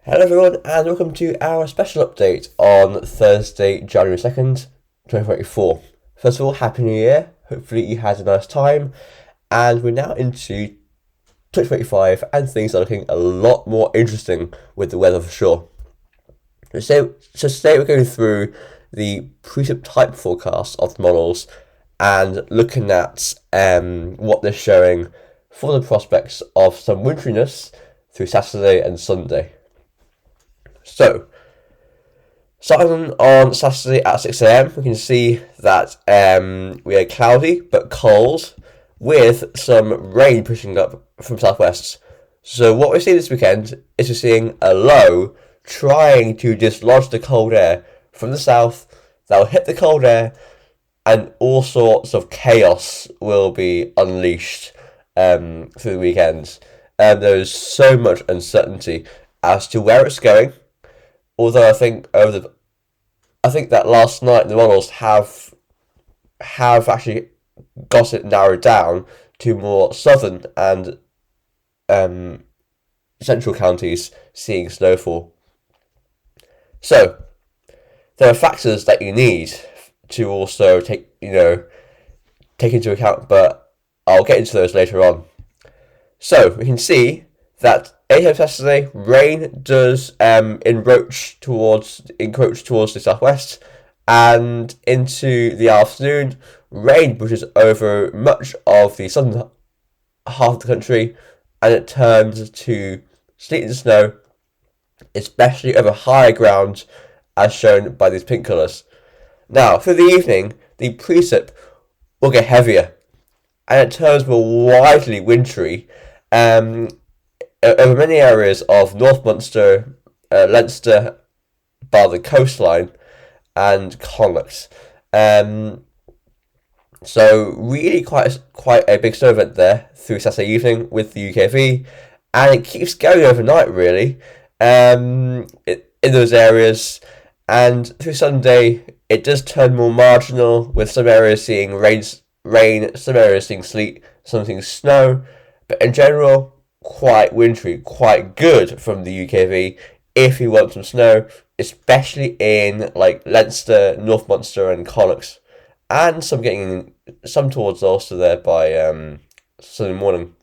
Hello everyone and welcome to our special update on Thursday, January 2nd, 2024. First of all, Happy New Year. Hopefully you had a nice time. And we're now into 2025 and things are looking a lot more interesting with the weather for sure. So today we're going through the precept type forecast of the models and looking at what they're showing for the prospects of some wintriness through Saturday and Sunday. So, starting on Saturday at 6 a.m, we can see that we are cloudy but cold with some rain pushing up from southwest. So what we're seeing this weekend is we're seeing a low trying to dislodge the cold air from the south. That will hit the cold air and all sorts of chaos will be unleashed through the weekend. There is so much uncertainty as to where it's going. Although I think that last night the models have actually got it narrowed down to more southern and central counties seeing snowfall. So there are factors that you need to also take into account, but I'll get into those later on. So we can see that 8 a.m. Saturday, rain does encroach towards the southwest, and into the afternoon, rain pushes over much of the southern half of the country, and it turns to sleet and snow, especially over higher ground, as shown by these pink colours. Now, through the evening, the precip will get heavier, and it turns more widely wintry. Over many areas of North Munster, Leinster, by the coastline, and Connacht. So really quite a big snow event there through Saturday evening with the UKV, and it keeps going overnight really in those areas, and through Sunday it does turn more marginal with some areas seeing rain, some areas seeing sleet, some seeing snow, but in general quite wintry, quite good from the UKV if you want some snow, especially in like Leinster, North Munster and Connacht, and some towards Ulster there by Sunday morning.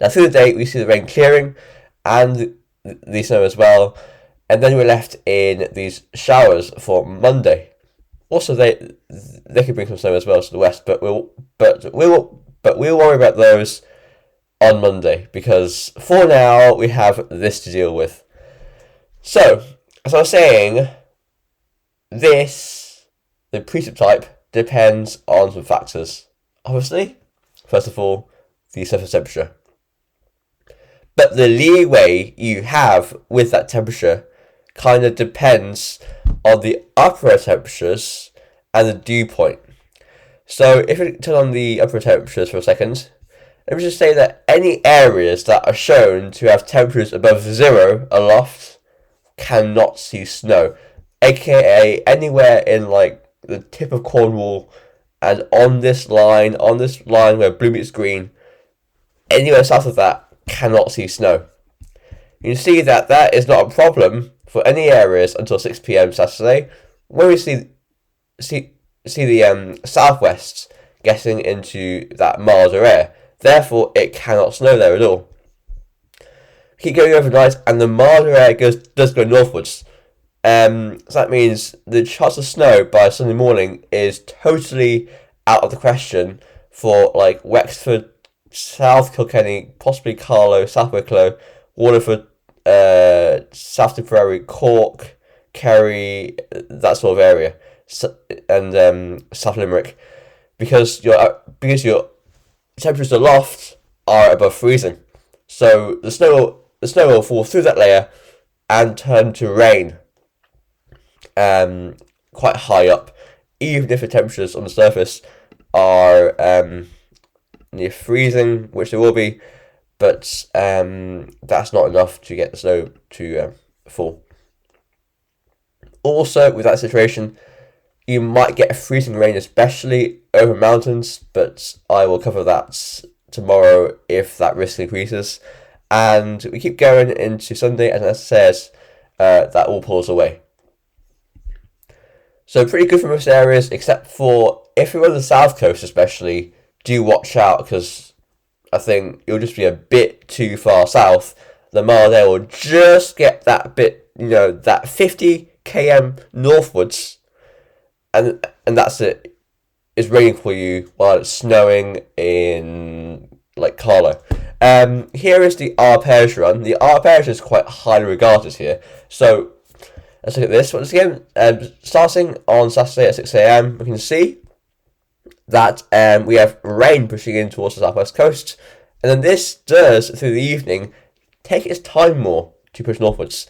Now through the day we see the rain clearing and the snow as well, and then we're left in these showers for Monday. Also they could bring some snow as well to the west, but we'll worry about those on Monday, because for now we have this to deal with. So, as I was saying, the precept type depends on some factors. Obviously, first of all, the surface temperature. But the leeway you have with that temperature kind of depends on the upper temperatures and the dew point. So, if we turn on the upper temperatures for a second, let me just say that any areas that are shown to have temperatures above 0 aloft cannot see snow, aka anywhere in like the tip of Cornwall and on this line where blue meets green, anywhere south of that cannot see snow. You can see that is not a problem for any areas until 6 p.m. Saturday, when we see the southwest getting into that milder air. Therefore, it cannot snow there at all. Keep going overnight, and the milder air does go northwards. So that means the chance of snow by Sunday morning is totally out of the question for like Wexford, South Kilkenny, possibly Carlow, South Wicklow, Waterford, South Tipperary, Cork, Kerry, that sort of area, and South Limerick, because your temperatures aloft are above freezing, so the snow will fall through that layer and turn to rain quite high up, even if the temperatures on the surface are near freezing, which they will be, but that's not enough to get the snow to fall. Also, with that situation, you might get a freezing rain, especially over mountains, but I will cover that tomorrow if that risk increases. and we keep going into Sunday, and as it says, that all pulls away. So pretty good for most areas, except for if you're on the south coast especially, do watch out, because I think it'll just be a bit too far south. The mile there will just get that bit, that 50 km northwards, and that's it. It's raining for you while it's snowing in like Carlo. Here is the arpège run. The arpège is quite highly regarded here. So let's look at this once again. Starting on Saturday at 6 a.m, we can see that we have rain pushing in towards the southwest coast, and then this does through the evening take its time more to push northwards.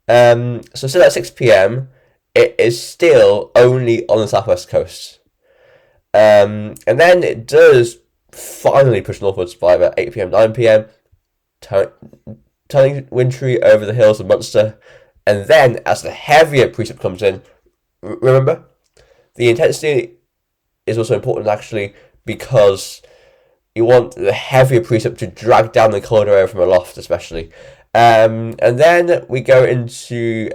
So still at 6 p.m, it is still only on the southwest coast, and then it does finally push northwards by about 8 p.m, 9 p.m, turning wintry over the hills of Munster, and then as the heavier precip comes in, remember, the intensity is also important actually, because you want the heavier precip to drag down the colder air from aloft especially. And then we go into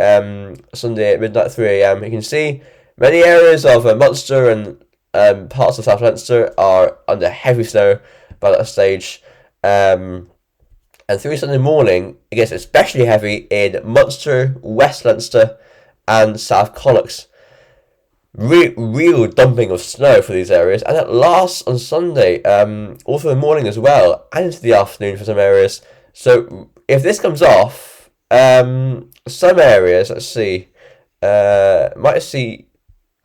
Sunday at midnight 3 a.m. You can see many areas of Munster and parts of South Leinster are under heavy snow by that stage. And through Sunday morning, it gets especially heavy in Munster, West Leinster and South Connacht. Real dumping of snow for these areas, and it lasts on Sunday, also in the morning as well, and into the afternoon for some areas. So if this comes off, some areas, let's see, might see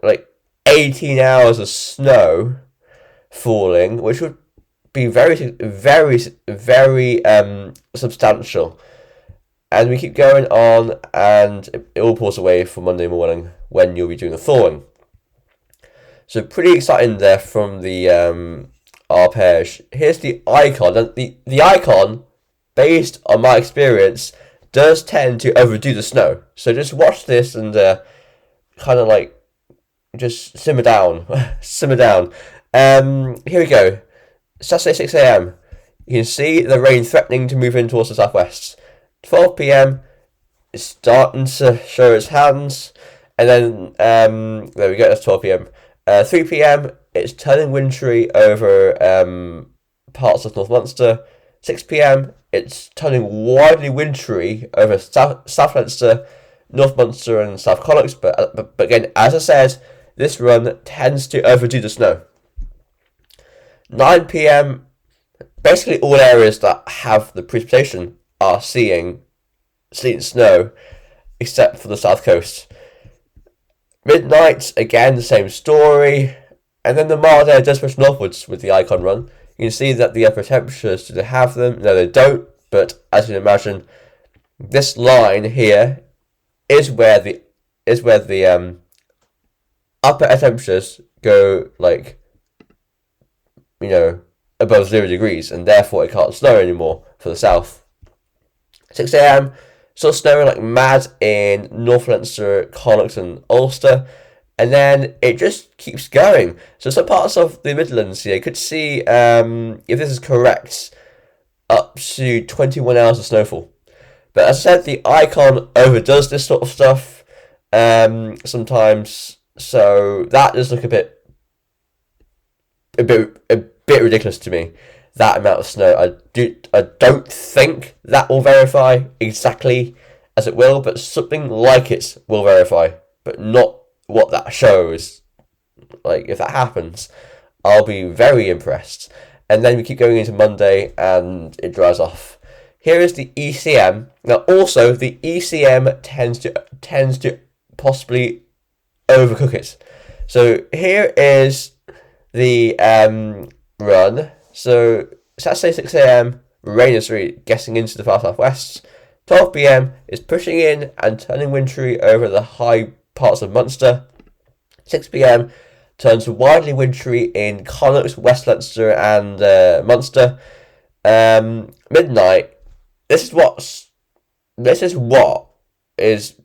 like 18 hours of snow falling, which would be very, very, very substantial. And we keep going on, and it all pulls away for Monday morning when you'll be doing the thawing. So pretty exciting there from the arpège. Here's the icon. And the icon, based on my experience, does tend to overdo the snow. So just watch this and kind of like just simmer down. Simmer down. Here we go. Saturday 6 a.m. You can see the rain threatening to move in towards the southwest. 12 p.m. it's starting to show its hands. And then, there we go, that's 12 p.m. 3 p.m. it's turning wintry over parts of North Munster. 6 p.m. it's turning widely wintry over South Leinster, North Munster and South Connacht. But again, as I said, this run tends to overdo the snow. 9 p.m. basically all areas that have the precipitation are seeing sleet and snow, except for the south coast. Midnight, again, the same story. And then the mild air does push northwards with the icon run. You can see that the upper temperatures, do they have them? No, they don't. But as you can imagine, this line here is where the upper air temperatures go, like, above 0 degrees, and therefore it can't snow anymore for the south. 6 a.m. still snowing like mad in North Leinster, Connacht and Ulster, and then it just keeps going. So some parts of the Midlands here could see, if this is correct, up to 21 hours of snowfall. But as I said, the icon overdoes this sort of stuff sometimes, so that does look a bit ridiculous to me. That amount of snow, I don't think that will verify exactly as it will, but something like it will verify, but not what that shows. Like, if that happens, I'll be very impressed. And then we keep going into Monday, and it dries off. Here is the ECM. Now, also, the ECM tends to possibly overcook it. So here is the run. So Saturday 6 a.m. rain is really getting into the far southwest. 12 p.m. is pushing in and turning wintry over the high parts of Munster. 6 p.m. turns widely wintry in Connacht, West Leinster and Munster. Midnight. This is what is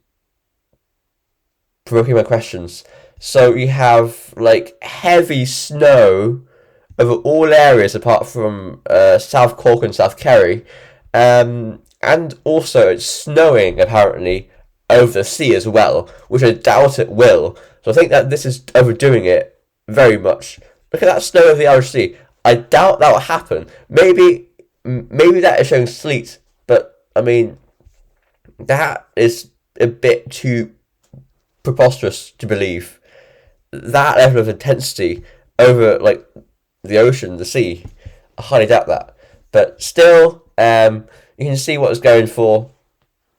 provoking my questions. So you have like heavy snow over all areas apart from South Cork and South Kerry, And also it's snowing apparently over the sea as well, which I doubt it will. So I think that this is overdoing it very much. Look at that snow over the Irish Sea. I doubt that will happen. Maybe that is showing sleet, but I mean, that is a bit too preposterous to believe. That level of intensity over like the ocean, the sea, I highly doubt that. But still, you can see what it's going for.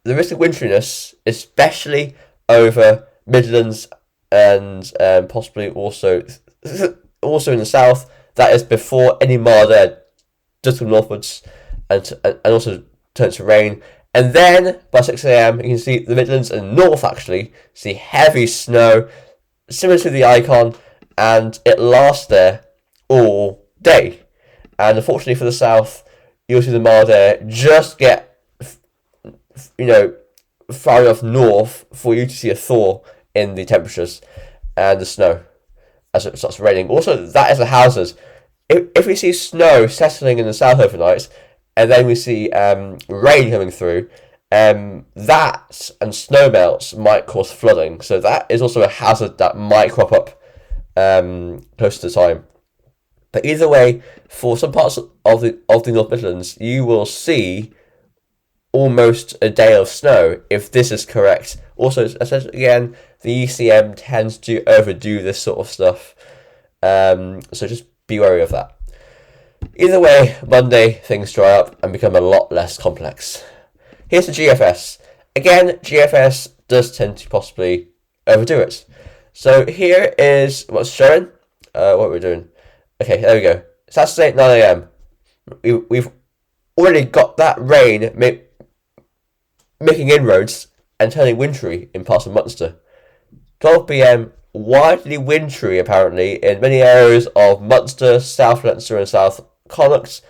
The risk of wintriness, especially over Midlands and possibly also in the south, that is before any mild air does come northwards and also turns to rain. And then by 6 a.m. you can see the Midlands and north actually see heavy snow, similar to the icon, and it lasts there all day. And unfortunately for the south, you'll see the mild air just get, far enough north for you to see a thaw in the temperatures and the snow as it starts raining. Also, that is a hazard. If we see snow settling in the south overnight, and then we see rain coming through, that and snow melts might cause flooding. So that is also a hazard that might crop up close to the time. But either way, for some parts of the North Midlands, you will see almost a day of snow if this is correct. Also, essentially, again, the ECM tends to overdo this sort of stuff. So just be wary of that. Either way, Monday, things dry up and become a lot less complex. Here's the GFS. Again, GFS does tend to possibly overdo it. So here is what's showing. What are we doing? Okay, there we go. Saturday at 9 a.m. We've already got that rain making inroads and turning wintry in parts of Munster. 12 p.m. widely wintry apparently in many areas of Munster, South Leinster and South Connacht.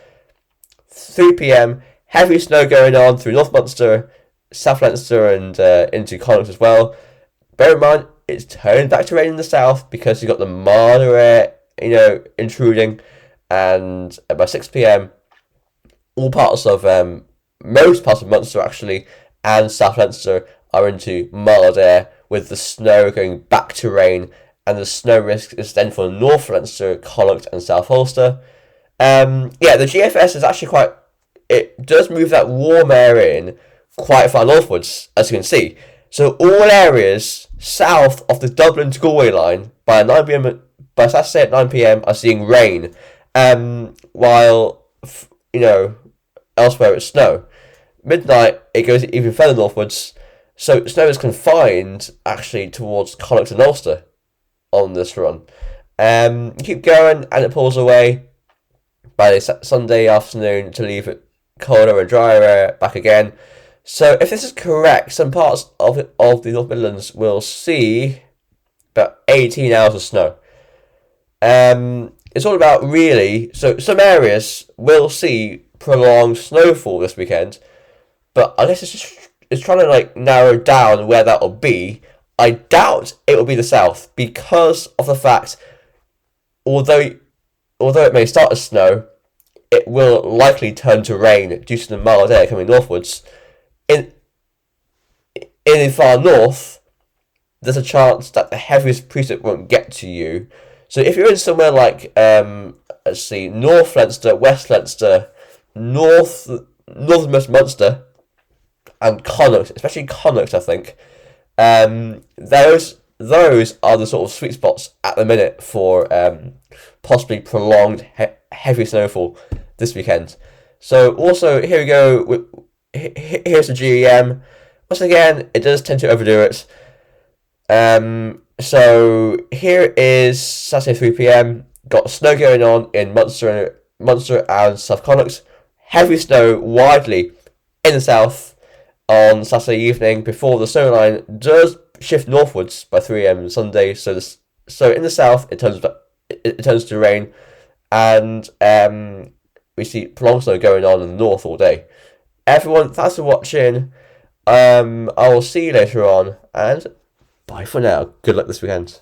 3 p.m. heavy snow going on through North Munster, South Leinster and into Connacht as well. Bear in mind, it's turned back to rain in the south because you've got the milder air, intruding, and by 6 p.m. all parts of most parts of Munster actually and South Leinster are into mild air, with the snow going back to rain, and the snow risk is then for North Leinster, Connacht and South Ulster. The GFS is actually it does move that warm air in quite far northwards, as you can see. So all areas south of the Dublin to Galway line by Saturday at 9 p.m. are seeing rain, while elsewhere it's snow. Midnight it goes even further northwards, so snow is confined actually towards Connacht and Ulster on this run. Keep going and it pulls away by Sunday afternoon to leave it colder and drier air back again. So if this is correct, some parts of the North Midlands will see about 18 hours of snow. It's all about really, so some areas will see prolonged snowfall this weekend, but I guess it's trying to narrow down where that will be. I doubt it will be the south because of the fact, although it may start as snow, it will likely turn to rain due to the mild air coming northwards. In the far north, there's a chance that the heaviest precip won't get to you. So if you're in somewhere like, North Leinster, West Leinster, northernmost Munster, and Connacht, especially Connacht, I think, those are the sort of sweet spots at the minute for possibly prolonged heavy snowfall this weekend. So also, here we go. Here's the GEM. Once again, it does tend to overdo it. So here is Saturday 3 p.m. Got snow going on in Munster and South Connacht. Heavy snow widely in the south on Saturday evening before the snow line does shift northwards by 3 a.m. on Sunday. So in the south it turns to rain, and we see prolonged snow going on in the north all day. Everyone, thanks for watching. I will see you later on, and bye for now. Good luck this weekend.